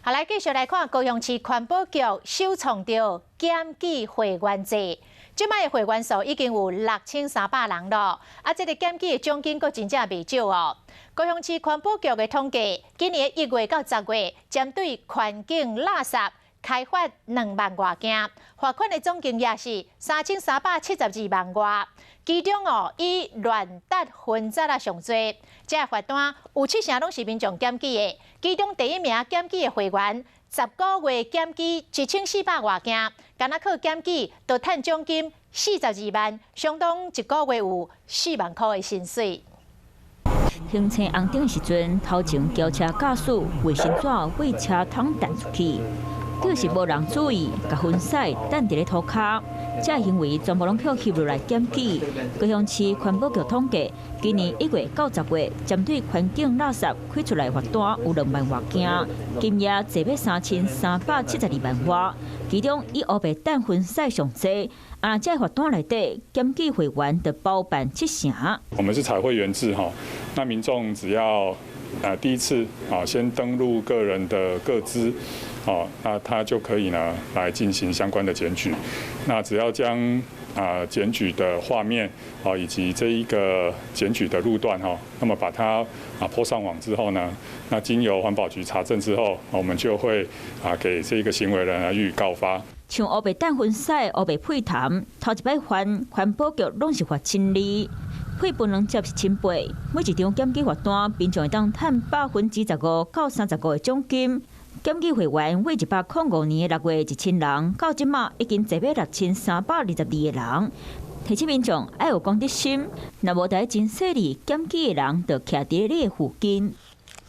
好，来继续来看高雄市环保局首创着检举会员制。即摆的会员数已经有6300人了，这个检举的奖金阁真正未少哦。高雄市环保局的统计，今年1月到10月，针对环境垃圾开发2万多件，罚款的总金额是3372万外。其中以乱达分杂上多，这个罚单有70%拢是民众检举的，其中第一名检举的会员，10个月检举1400多件，敢若去检举就赚奖金42万，相当一个月有4万块的薪水。行车红灯时阵，头前轿车驾驶卫生纸为车窗弹出去，就是无人注意，甲粉屑弹伫咧涂骹。这行为全部拢被翕落来检举。高雄市环保局统计，今年1月到10月，针对环境垃圾开出来罚单有2万多件，金额坐要3372万外。其中以黑白氮粉屑上多，这罚单内底检举会员就包办70%。我们是采会员制哈，那民众只要第一次先登录个人的个资。那他就可以呢来进行相关的检举。那只要将检举的画面以及这一个检举的路段那么把它PO上网之后呢，那经由环保局查证之后，我们就会给这个行为人予以告发。像黑白氮粉屑、黑白配痰，头一摆环保局拢是罚1000二。配不能接是1000倍，每一张检举罚单，民众会当赚25%到35%的奖金。检举会员为105年6月1000人，到即马已经坐要6322个人。提醒民众要有公德心，若无在真细腻检举的人，就徛伫你的附近。